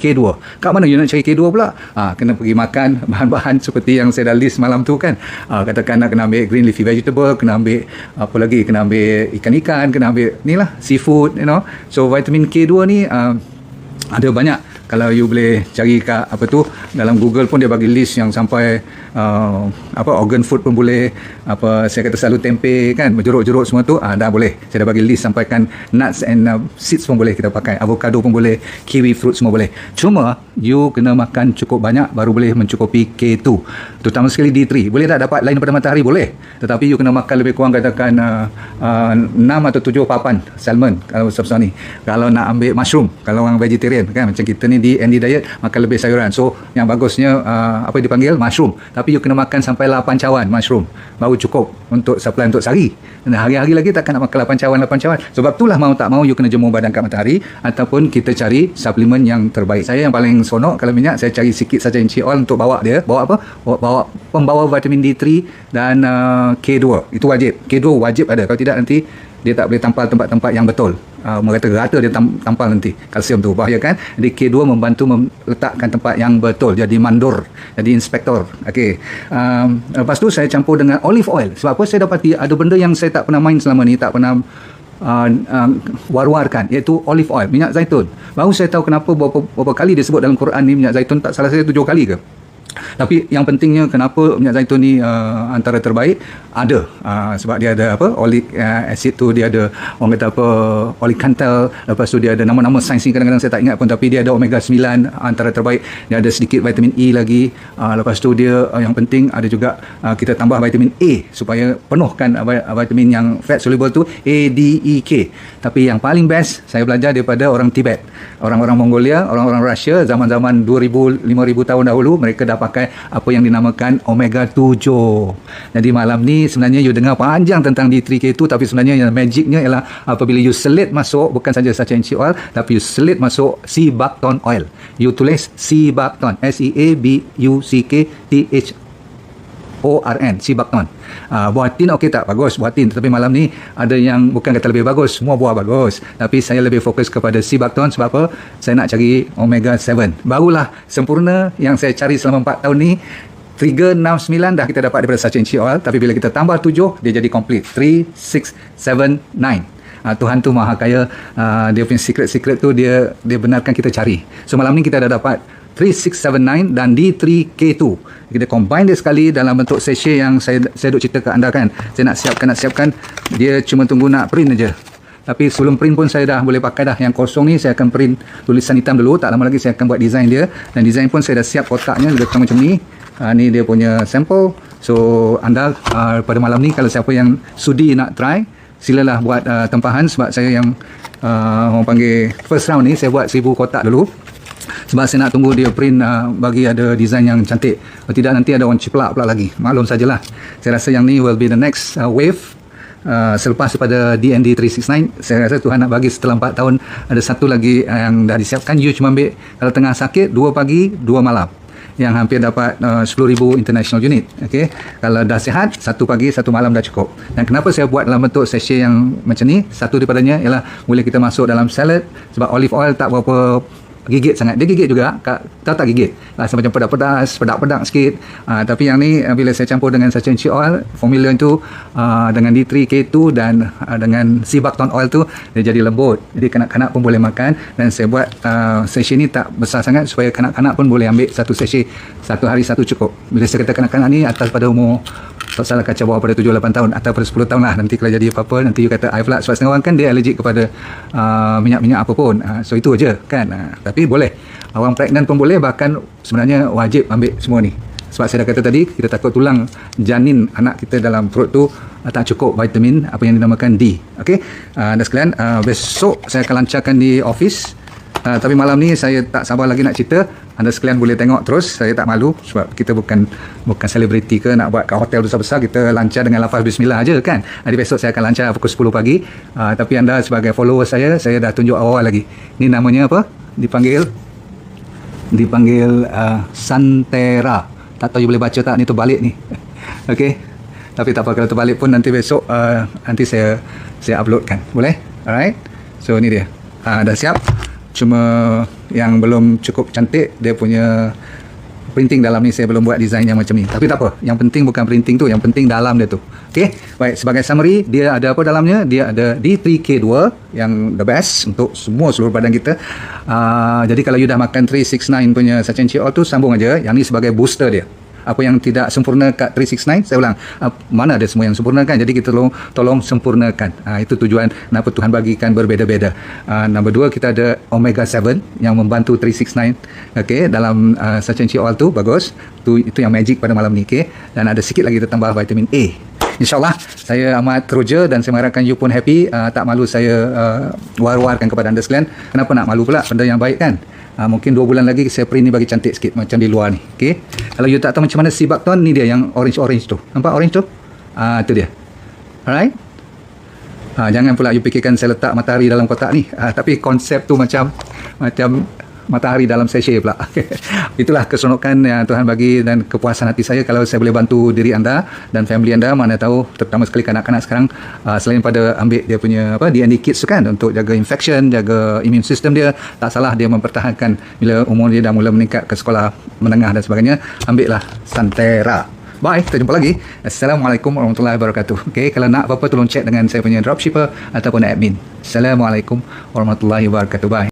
K2. Kat mana you nak cari K2 pula? Kena pergi makan bahan-bahan seperti yang saya dah list malam tu kan. Katakan nak kena ambil green leafy vegetable, kena ambil apa lagi, kena ambil ikan-ikan, kena ambil ni lah seafood, you know. So vitamin K2 ni ada banyak. Kalau you boleh cari kat dalam Google pun dia bagi list yang sampai organ food pun boleh, saya kata selalu tempe kan, jeruk-jeruk semua tu dah boleh. Saya dah bagi list, sampaikan nuts and seeds pun boleh kita pakai, avocado pun boleh, kiwi fruit semua boleh. Cuma you kena makan cukup banyak baru boleh mencukupi K2, terutama sekali D3. Boleh tak dapat lain daripada matahari? Boleh, tetapi you kena makan lebih kurang katakan 6 atau 7 papan salmon kalau sebesar ni. Kalau nak ambil mushroom, kalau orang vegetarian kan macam kita ni di ND diet, makan lebih sayuran. So yang bagusnya apa dipanggil mushroom, tapi you kena makan sampai 8 cawan mushroom baru cukup untuk supply untuk sehari. Dan hari-hari lagi takkan nak makan 8 cawan. Sebab itulah mau tak mau you kena jemur badan kat matahari, ataupun kita cari suplemen yang terbaik. Saya yang paling sonok kalau minyak, saya cari sikit saja Enchi Oil untuk bawa pembawa vitamin D3 dan K2. Itu wajib. K2 wajib ada, kalau tidak nanti dia tak boleh tampal tempat-tempat yang betul. Merata-rata dia tampal nanti kalsium tu, bahaya kan. Jadi K2 membantu meletakkan tempat yang betul, jadi mandor, jadi inspektor. Okey. Lepas tu saya campur dengan olive oil. Sebab apa? Saya dapati ada benda yang saya tak pernah main selama ni, tak pernah war-warkan, iaitu olive oil, minyak zaitun. Baru saya tahu kenapa berapa kali disebut dalam Quran ni minyak zaitun, tak salah saya 7 kali ke. Tapi yang pentingnya kenapa minyak zaitun ni antara terbaik, ada sebab dia ada oleic acid tu, dia ada orang kata oleic cantal, lepas tu dia ada nama-nama sains ni kadang-kadang saya tak ingat pun, tapi dia ada omega 9 antara terbaik, dia ada sedikit vitamin E lagi, lepas tu dia yang penting ada juga kita tambah vitamin A supaya penuhkan vitamin yang fat soluble tu, A, D, E, K. Tapi yang paling best saya belajar daripada orang Tibet, orang-orang Mongolia, orang-orang Rusia zaman-zaman 2000-5000 tahun dahulu, mereka dah pakai apa yang dinamakan omega 7. Jadi malam ni sebenarnya you dengar panjang tentang D3K2, tapi sebenarnya yang magicnya ialah apabila you selit masuk, bukan saja Sacha Enchi Oil, tapi you selit masuk sea buckthorn oil. You tulis sea buckthorn, SEABUCKTHORN, sea buckthorn. Buah tin okey tak? Bagus buah tin. Tapi malam ni ada yang bukan kata lebih bagus, semua buah bagus, tapi saya lebih fokus kepada sea buckthorn. Sebab apa? Saya nak cari omega 7. Barulah sempurna yang saya cari selama 4 tahun ni. Trigger 6, 9 dah kita dapat daripada Sacha Enchi Oil, tapi bila kita tambah 7 dia jadi complete. 3, 6, 7, 9. Tuhan tu maha kaya, dia punya secret tu dia benarkan kita cari. So malam ni kita dah dapat 3679 dan D3K2. Kita combine dia sekali dalam bentuk sachet yang saya duk cerita ke anda kan. Saya nak siapkan, dia cuma tunggu nak print aja. Tapi sebelum print pun saya dah boleh pakai dah. Yang kosong ni saya akan print tulisan hitam dulu, tak lama lagi saya akan buat design dia, dan design pun saya dah siap kotaknya letak macam ni. Ni dia punya sampel. So anda pada malam ni kalau siapa yang sudi nak try, silalah buat tempahan. Sebab saya yang orang panggil first round ni saya buat 1000 kotak dulu, sebab saya nak tunggu dia print bagi ada design yang cantik. Kalau tidak nanti ada orang ciplak pula lagi. Maklum sajalah. Saya rasa yang ni will be the next wave. Selepas daripada DND 369, saya rasa Tuhan nak bagi setelah 4 tahun ada satu lagi yang dah disiapkan. You cuma ambil kalau tengah sakit 2 pagi 2 malam, yang hampir dapat 10,000 international unit. Okay? Kalau dah sihat 1 pagi 1 malam dah cukup. Dan kenapa saya buat dalam bentuk sachet yang macam ni, satu daripadanya ialah boleh kita masuk dalam salad. Sebab olive oil tak berapa gigit sangat. Dia gigit juga, tak gigit. Rasa macam pedas-pedas, pedak-pedak sikit. Tapi yang ni bila saya campur dengan Sacha Enchi Oil, formula itu dengan D3K2 dan dengan sea buckthorn oil tu, dia jadi lembut. Jadi kanak-kanak pun boleh makan. Dan saya buat sachet ni tak besar sangat supaya kanak-kanak pun boleh ambil satu sachet, satu hari satu cukup. Bila saya kata kanak-kanak ni atas pada umur, tak salah kacau bawah pada 7-8 tahun atau pada 10 tahun lah. Nanti kalau jadi apa-apa, nanti you kata I pula. Sebab setengah orang kan dia allergic kepada minyak-minyak apa pun. So itu aja kan. Tapi boleh. Orang pregnant pun boleh. Bahkan sebenarnya wajib ambil semua ni. Sebab saya dah kata tadi, kita takut tulang janin anak kita dalam perut tu tak cukup vitamin apa yang dinamakan D. Okey. Dan sekalian, besok saya akan lancarkan di office. Tapi malam ni saya tak sabar lagi nak cerita. Anda sekalian boleh tengok terus. Saya tak malu sebab kita bukan selebriti ke nak buat kat hotel besar-besar. Kita lancar dengan lafaz bismillah aja kan. Jadi besok saya akan lancar pukul 10 pagi. Tapi anda sebagai follower saya dah tunjuk awal lagi. Ni namanya apa? Dipanggil Santera. Tak tahu you boleh baca tak? Ni terbalik ni. Okey. Tapi tak apa, kalau terbalik pun nanti besok nanti saya uploadkan. Boleh? Alright. So ni dia. Dah siap. Cuma yang belum cukup cantik, dia punya printing dalam ni saya belum buat design yang macam ni. Tapi tak apa, yang penting bukan printing tu, yang penting dalam dia tu. Okey, baik, sebagai summary, dia ada apa dalamnya? Dia ada D3K2 yang the best untuk semua seluruh badan kita. Jadi kalau you dah makan 369 punya Sachen All tu, sambung aja. Yang ni sebagai booster dia. Apa yang tidak sempurna kat 369, saya ulang, mana ada semua yang sempurna kan, jadi kita tolong sempurnakan. Itu tujuan kenapa Tuhan bagikan berbeza-beza. Nombor 2, kita ada Omega 7 yang membantu 369, okay, dalam Sachen All tu, bagus. Itu yang magic pada malam ni, okay? Dan ada sikit lagi kita tambah vitamin A. InsyaAllah, saya amat teruja dan saya mengharapkan you pun happy. Tak malu saya war-warkan kepada anda sekalian. Kenapa nak malu pula? Benda yang baik kan? Mungkin 2 bulan lagi saya print ni bagi cantik sikit macam di luar ni. Okay? Kalau you tak tahu macam mana Sibakton, ni dia yang orange-orange tu. Nampak orange tu? Itu dia. Alright? Jangan pula you fikirkan saya letak matahari dalam kotak ni. Tapi konsep tu macam matahari dalam sachet pula. Itulah keseronokan yang Tuhan bagi dan kepuasan hati saya kalau saya boleh bantu diri anda dan family anda. Mana tahu, terutama sekali kanak-kanak sekarang, selain pada ambil dia punya DNA kits tu kan, untuk jaga infection, jaga immune system dia, tak salah dia mempertahankan bila umur dia dah mula meningkat ke sekolah menengah dan sebagainya. Ambillah Santera. Bye, kita jumpa lagi. Assalamualaikum warahmatullahi wabarakatuh. Okay, kalau nak apa-apa tolong chat dengan saya punya dropshipper ataupun admin. Assalamualaikum warahmatullahi wabarakatuh. Bye.